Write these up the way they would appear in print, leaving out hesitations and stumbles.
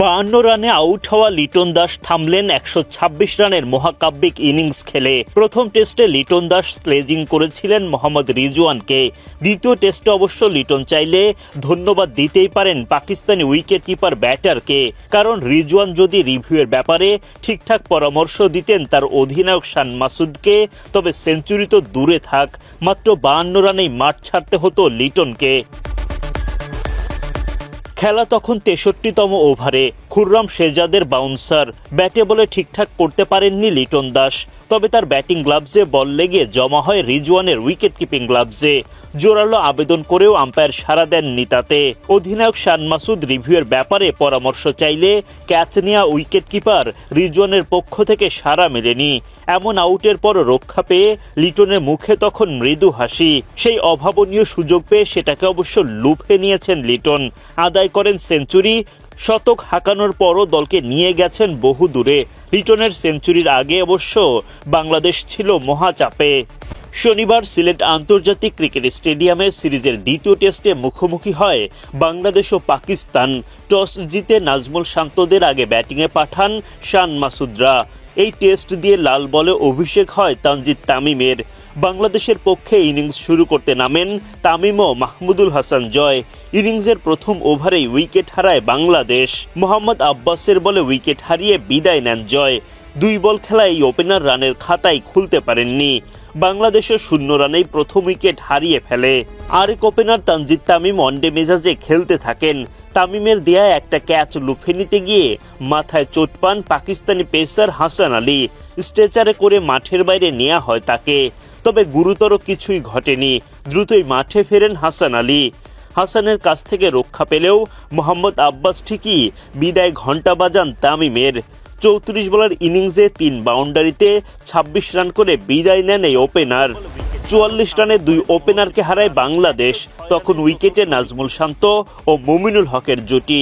52 রানে আউট হওয়া লিটন দাস থামলেন 126 রানের মহাকাব্যিক ইনিংস খেলে। প্রথম টেস্টে লিটন দাস স্লেজিং করেছিলেন মোহাম্মদ রিজওয়ানকে। দ্বিতীয় টেস্টে অবশ্য লিটন চাইলে ধন্যবাদ দিতেই পারেন পাকিস্তানি উইকেট কিপার ব্যাটারকে, কারণ রিজওয়ান যদি রিভিউয়ের ব্যাপারে ঠিকঠাক পরামর্শ দিতেন তার অধিনায়ক শান মাসুদকে, তবে সেঞ্চুরি তো দূরে থাক, মাত্র 52 রানেই মাঠ ছাড়তে হতো লিটনকে। খেলা তখন 63তম ওভারে। খুররাম শেহজাদের বাউন্সার, ব্যাটে বলে ঠিকঠাক করতে পারেননি লিটন দাস, তবে তার ব্যাটিং গ্লাভসে বল লেগে জমা হয় রিজওয়ানের উইকেট কিপিং গ্লাভসে। জোরালো আবেদন করেও আম্পায়ার সাড়া দেননি তাতে। অধিনায়ক শান মাসুদ রিভিউয়ের ব্যাপারে পরামর্শ চাইলে ক্যাচ নেওয়া উইকেট কিপার রিজওয়ানের পক্ষ থেকে সাড়া মেলেনি। এমন আউটের পর রক্ষা পেয়ে লিটনের মুখে তখন মৃদু হাসি। সেই অভাবনীয় সুযোগ পেয়ে সেটাকে অবশ্য লুফে নিয়েছেন লিটন, আদায় করেন সেঞ্চুরি। শতক হাঁকানোর পরও দলকে নিয়ে গেছেন বহু দূরে। লিটনের সেঞ্চুরির আগে অবশ্য বাংলাদেশ ছিল মহাচাপে। শনিবার সিলেট আন্তর্জাতিক ক্রিকেট স্টেডিয়ামে সিরিজের দ্বিতীয় টেস্টে মুখোমুখি হয় বাংলাদেশ ও পাকিস্তান। টস জিতে নাজমুল শান্তদের আগে ব্যাটিংয়ে পাঠান শান মাসুদরা। এই টেস্ট দিয়ে লাল বলে অভিষেক হয় তানজিদ তামিমের। বাংলাদেশের পক্ষে ইনিংস শুরু করতে নামেন তামিম ও মাহমুদুল হাসান জয়। ইনিংসের প্রথম ওভারেই উইকেট হারায় বাংলাদেশ। মোহাম্মদ আব্বাসের বলে উইকেট হারিয়ে বিদায় নেন জয়। 2 বল খেলায় এই ওপেনার রানের খাতায় খুলতে পারেননি। বাংলাদেশের 0 রানেই প্রথম উইকেট হারিয়ে ফেলে। আরেক ওপেনার তানজিদ তামিম ওয়ানডে মেজাজে খেলতে থাকেন। তামিমের দেয়া একটা ক্যাচ লুফে নিতে গিয়ে মাথায় চোট পান পাকিস্তানি পেসার হাসান আলী। স্ট্রেচারে করে মাঠের বাইরে নেওয়া হয় তাকে, তবে গুরুতর কিছুই ঘটেনি। দ্রুতই মাঠে ফেরেন হাসান আলী। হাসানের কাছ থেকে রক্ষা পেলেও মোহাম্মদ আব্বাস ঠিকই বিদায় ঘণ্টা বাজান তামিমের। 34 বলার ইনিংসে 3 বাউন্ডারিতে 26 রান করে বিদায় নেন এই ওপেনার। 44 রানে 2 ওপেনারকে হারায় বাংলাদেশ। তখন উইকেটে নাজমুল শান্ত ও মুমিনুল হকের জুটি,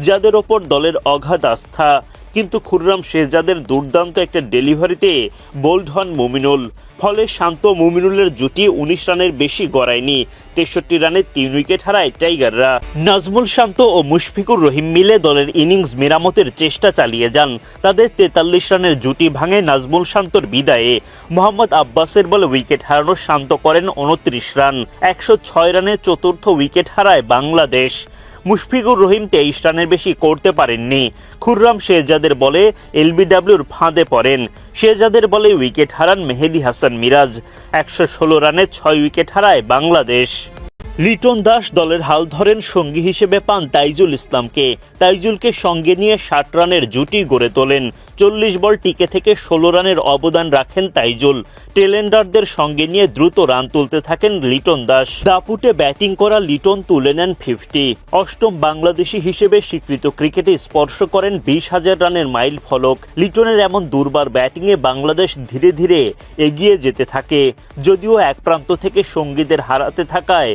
যাদের ওপর দলের অগাধ আস্থা। কিন্তু খুররাম শেহজাদের দুর্দান্ত একটা ডেলিভারিতে বোল্ড হন মুমিনুল। ফলে শান্ত মুমিনুলের জুটি 19 রানের বেশি গড়ায়নি। 63 রানে 3 উইকেট হারায় টাইগাররা। নাজমুল শান্ত ও মুশফিকুর রহিম মিলে দলের ইনিংস মেরামতের চেষ্টা চালিয়ে যান। তাদের 43 রানের জুটি ভাঙে নাজমুল শান্তর বিদায়ে। মোহাম্মদ আব্বাসের বলে উইকেট হারানো শান্ত করেন 29 রান। 106 রানে চতুর্থ উইকেট হারায় বাংলাদেশ। মুশফিকুর রহিম 23 রানের বেশি করতে পারেননি। খুররাম শেহজাদের বলে এলবিডব্লিউর ফাঁদে পড়েন। শেহজাদের বলে উইকেট হারান মেহেদী হাসান মিরাজ। 116 রানে 6 উইকেট হারায় বাংলাদেশ। লিটন দাস দলের হাল ধরেন, সঙ্গী হিসেবে পান তাইজুল ইসলামকে। তাইজুলকে সঙ্গে নিয়ে 60 রানের জুটি গড়ে তোলেন। 40 বল টিকে থেকে 16 রানের অবদান রাখেন তাইজুল। টেলেন্ডারদের সঙ্গে নিয়ে দ্রুত রান তুলতে থাকেন লিটন দাস। দাপুটে ব্যাটিং করা লিটন তুলে নেন 50। অষ্টম বাংলাদেশি হিসেবে স্বীকৃত ক্রিকেটে স্পর্শ করেন 20,000 রানের মাইল ফলক। লিটনের এমন দুর্বার ব্যাটিংয়ে বাংলাদেশ ধীরে ধীরে এগিয়ে যেতে থাকে, যদিও এক প্রান্ত থেকে সঙ্গীদের হারাতে থাকায়